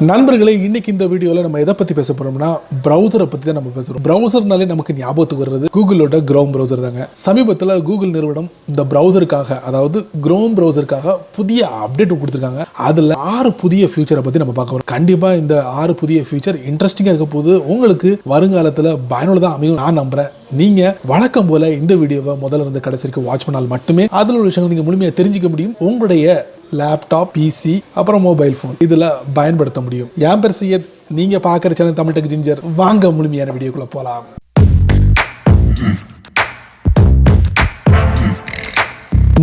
நண்பர்களே, இன்னைக்கு இந்த வீடியோவில் நம்ம எதை பற்றி பேச போகிறோம்னா ப்ரௌசரை பற்றி தான் நம்ம பேசுகிறோம். ப்ரௌசர்னாலே நமக்கு ஞாபகத்துக்கு வர்றது கூகுளோட க்ரோம் ப்ரௌசர் தாங்க. சமீபத்தில் கூகுள் நிறுவனம் இந்த ப்ரௌசருக்காக, அதாவது க்ரோம் ப்ரௌசருக்காக புதிய அப்டேட் கொடுத்துருக்காங்க. அதில் 6 புதிய ஃபியூச்சரை பற்றி நம்ம பார்க்க போகிறோம். கண்டிப்பாக இந்த 6 புதிய ஃபியூச்சர் இன்ட்ரெஸ்டிங்காக இருக்க போது உங்களுக்கு வருங்காலத்தில் பயனுள்ளதாக அமையும் நான் நம்புகிறேன். நீங்கள் வழக்கம் போல இந்த வீடியோவை முதல்ல இருந்து கடைசி வரைக்கும் வாட்ச் பண்ணால் மட்டுமே அதில் உள்ள விஷயங்கள் நீங்கள் முழுமையாக தெரிஞ்சிக்க முடியும். உங்களுடைய லேப்டாப், பிசி, அப்புறம் மொபைல் ஃபோன் இதில் பயன்படுத்த முடியும். என் பேர் சையத், நீங்கள் பார்க்குற சேனல் தமிழ் டெக் ஜிஞ்சர். வாங்க முழுமையான வீடியோக்குள்ளே போகலாம்.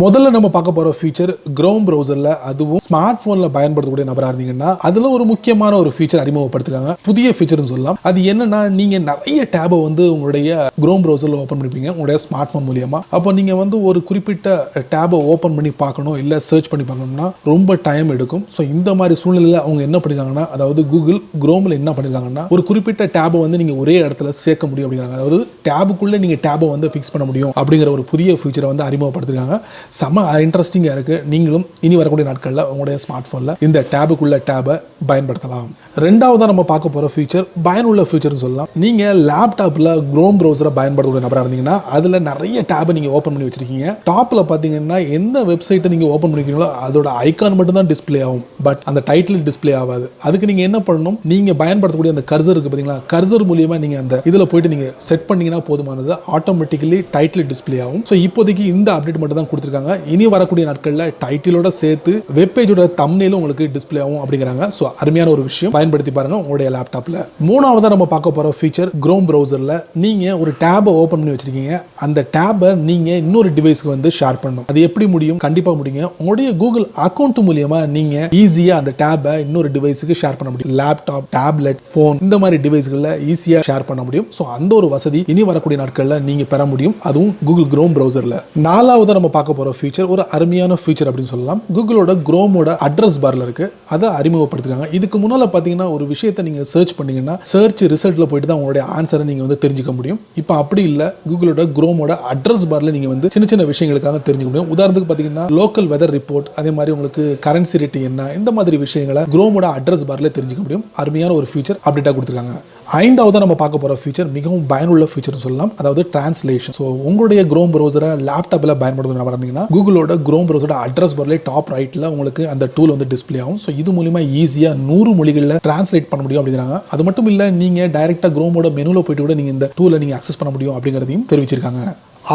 முதல்ல நம்ம பார்க்க போகிற ஃபீச்சர் க்ரோம் ப்ரௌசரில், அதுவும் ஸ்மார்ட் ஃபோனில் பயன்படுத்தக்கூடிய நபராக இருந்தீங்கன்னா அதில் ஒரு முக்கியமான ஒரு ஃபீச்சர் அறிமுகப்படுத்துகிறாங்க. புதிய ஃபீச்சர்னு சொல்லலாம். அது என்னன்னா, நீங்கள் நிறைய டேபை உங்களுடைய க்ரோம் ப்ரௌசரில் ஓப்பன் பண்ணிப்பீங்க உங்களுடைய ஸ்மார்ட் ஃபோன் மூலியமாக. அப்போ நீங்கள் ஒரு குறிப்பிட்ட டேபை ஓப்பன் பண்ணி பார்க்கணும், இல்லை சர்ச் பண்ணி பார்க்கணும்னா ரொம்ப டைம் எடுக்கும். ஸோ இந்த மாதிரி சூழ்நிலையில் அவங்க என்ன பண்ணிருக்காங்கன்னா, அதாவது கூகுள் க்ரோமில் என்ன பண்ணிருக்காங்கன்னா, ஒரு குறிப்பிட்ட டேபை நீங்கள் ஒரே இடத்துல சேர்க்க முடியும் அப்படிங்கிறாங்க. அதாவது டேபுக்குள்ளே நீங்கள் டேபை ஃபிக்ஸ் பண்ண முடியும் அப்படிங்கிற ஒரு புதிய ஃபீச்சரை அறிமுகப்படுத்திருக்காங்க. செம்ம இன்ட்ரெஸ்டிங்காக இருக்குது. நீங்களும் இனி வரக்கூடிய நாட்களில் உங்களுடைய ஸ்மார்ட் ஃபோனில் இந்த டேபுக்குள்ள டேபை பயன்படுத்தலாம். ரெண்டாவதாக நம்ம பார்க்க போகிற ஃபீச்சர் பயனுள்ள ஃபீச்சர்னு சொல்லலாம். நீங்கள் லேப்டாப்பில் க்ரோம் ப்ரௌசரை பயன்படுத்தக்கூடிய நபராக இருந்தீங்கன்னா அதில் நிறைய டேபை நீங்கள் ஓப்பன் பண்ணி வச்சிருக்கீங்க. டாப்பில் பார்த்தீங்கன்னா எந்த வெப்சைட்டை நீங்கள் ஓப்பன் பண்ணிக்கிறீங்களோ அதோட ஐக்கான் மட்டும் தான் டிஸ்பிளே ஆகும், பட் அந்த டைட்டில் டிஸ்பிளே ஆகாது. அதுக்கு நீங்கள் என்ன பண்ணணும், நீங்கள் பயன்படுத்தக்கூடிய அந்த கர்சர் இருக்குது பார்த்தீங்களா, கர்சர் மூலியமாக நீங்கள் அந்த இதில் போயிட்டு நீங்கள் செட் பண்ணிங்கன்னா போதுமானது, ஆட்டோமேட்டிக்கலி டைட்டில் டிஸ்பிளே ஆகும். ஸோ இப்போதைக்கு இந்த அப்டேட் மட்டும் தான் கொடுத்துருக்காங்க. இனி வரக்கூடிய நாட்களில் டைட்டிலோட சேர்த்து வெப்பேஜோட தம்ப்நெயிலும் உங்களுக்கு டிஸ்பிளே ஆகும் அப்படிங்கிறாங்க. ஸோ அருமையான ஒரு விஷயம், பயன்படுத்தி பாருங்க உங்களுடைய லேப்டாப்ல. மூணாவதா நம்ம பார்க்க போற ஃபீச்சர் க்ரோம் ப்ரௌசர்ல, நீங்க ஒரு டேபை ஓபன் பண்ணி வச்சிருக்கீங்க, அந்த டேபை நீங்க இன்னொரு டிவைஸ்க்கு ஷேர் பண்ணணும். அது எப்படி முடியும்? கண்டிப்பா முடியும். உங்களுடைய கூகுள் அக்கௌண்ட் மூலியமா நீங்க ஈஸியா அந்த டேபை இன்னொரு டிவைஸ்க்கு ஷேர் பண்ண முடியும். லேப்டாப், டேப்லெட், போன் இந்த மாதிரி டிவைஸ்களில் ஈஸியா ஷேர் பண்ண முடியும். ஸோ அந்த ஒரு வசதி இனி வரக்கூடிய நாட்களில் நீங்க பெற முடியும், அதுவும் கூகுள் க்ரோம் ப்ரௌசர்ல. நாலாவதா நம்ம பார்க்க போற ஃபீச்சர் ஒரு அருமையான ஃபீச்சர் அப்படின்னு சொல்லலாம். கூகுளோட க்ரோமோட அட்ரஸ் பார்ல இருக்கு, அதை அறிமுகப்படுத்திருக்காங்க. இதுக்கு முன்னால பாத்தீங்கன்னா ஒரு விஷயத்தை நீங்க சர்ச் பண்ணீங்கன்னா சர்ச் ரிசல்ட்ல போயிட்டு தான் உங்களுடைய ஆன்சரை நீங்க தெரிஞ்சுக்க முடியும். இப்போ அப்படி இல்லை, கூகுளோட க்ரோமோட அட்ரஸ் பார்ல நீங்க சின்ன சின்ன விஷயங்களுக்காக தெரிஞ்சுக்க முடியும். உதாரணத்துக்கு பாத்தீங்கன்னா லோக்கல் வெதர் ரிப்போர்ட், அதே மாதிரி உங்களுக்கு கரன்சி ரேட் என்ன, இந்த மாதிரி விஷயங்களை க்ரோமோட அட்ரஸ் பார்ல தெரிஞ்சுக்க முடியும். அருமையான ஒரு ஃபீச்சர் அப்டேட்டா கொடுத்துருக்காங்க. ஐந்தாவதா நம்ம பார்க்க போற ஃபீச்சர் மிகவும் பயனுள்ள ஃபீச்சர் சொல்லலாம், அதாவது டிரான்ஸ்லேஷன். ஸோ உங்களுடைய க்ரோம் ப்ரௌசரை லேப்டாப்பில் பயன்படுத்த வந்தீங்கன்னா கூகுளோட க்ரோம் ப்ரௌசரோட அட்ரஸ் பார்ல டாப் ரைட்ல உங்களுக்கு அந்த டூல் டிஸ்பிளே ஆகும். ஸோ இது மூலியமா ஈஸியா 100 மொழிகளில் டிரான்ஸ்லேட் பண்ண முடியும் அப்படிங்கிறாங்க. அது மட்டும் இல்லை, நீங்க டைரக்டா க்ரோமோட மெனுல போயிட்டு கூட நீங்க இந்த டூலை நீங்க அக்சஸ் பண்ண முடியும் அப்படிங்கிறதையும் தெரிவிச்சிருக்காங்க.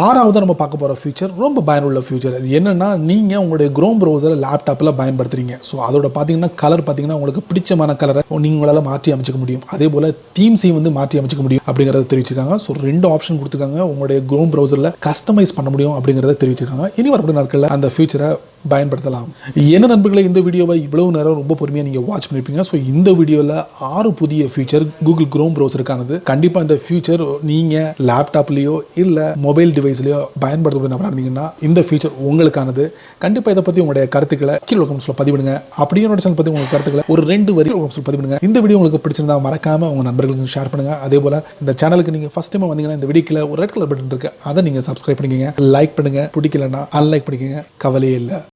ஆறாவது நம்ம பார்க்க போகிற ஃபீச்சர் ரொம்ப பயனுள்ள ஃபீச்சர். அது என்னன்னா, நீங்கள் உங்களுடைய க்ரோம் ப்ரௌசரை லேப்டாப்பில் பயன்படுத்துறீங்க. ஸோ அதோட பார்த்தீங்கன்னா கலர் பார்த்தீங்கன்னா உங்களுக்கு பிடிச்சமான கலரை நீங்கள் உங்களால் மாற்றி அமைச்சிக்க முடியும். அதே போல் தீம்ஸையும் மாற்றி அமைச்சிக்க முடியும் அப்படிங்கிறத தெரிவிச்சிருக்காங்க. ஸோ 2 ஆப்ஷன் கொடுத்துருக்காங்க. உங்களுடைய க்ரோம் ப்ரௌசரில் கஸ்டமைஸ் பண்ண முடியும் அப்படிங்கிறத தெரிவிச்சிருக்காங்க. இனி வரக்கூடிய நாட்களில் அந்த ஃபீச்சரை பயன்படுத்தலாம். என்ன நண்பர்களே, இந்த வீடியோவை இவ்வளவு நேரம் ரொம்ப பொறுமையாக நீங்கள் வாட்ச் பண்ணியிருப்பீங்க. ஸோ இந்த வீடியோவில் 6 புதிய ஃபீச்சர் கூகுள் க்ரோம் ப்ரௌசருக்கானது. கண்டிப்பாக இந்த ஃபீச்சர் நீங்கள் லேப்டாப்லேயோ இல்லை மொபைல் டிவைஸ்லையோ பயன்படுத்தக்கூடிய நபராக இருந்தீங்கன்னா இந்த ஃபீச்சர் உங்களுக்கானது. கண்டிப்பாக இதை பற்றி உங்களுடைய கருத்துக்களை கீழே கமெண்ட்ஸில் பதிவிடுங்க. அப்படியே என்னோட சேனல் பற்றி உங்களுக்கு கருத்துக்களை ஒரு 2 வரி கமெண்ட்ஸில் பதிவிடுங்க. இந்த வீடியோ உங்களுக்கு பிடிச்சிருந்தா மறக்காம உங்கள் நண்பர்களுக்கு ஷேர் பண்ணுங்க. அதே போல் இந்த சேனலுக்கு நீங்கள் ஃபர்ஸ்ட் டைம் வந்தீங்கன்னா இந்த வீடியோக்குள்ள ஒரு ரெட் கலர் பட்டன் இருக்கு, அதை நீங்கள் சப்ஸ்கிரைப் பண்ணிக்கங்க. லைக் பண்ணுங்க, பிடிக்கலன்னா அன்லைக் பண்ணிக்கங்க, கவலையே இல்லை.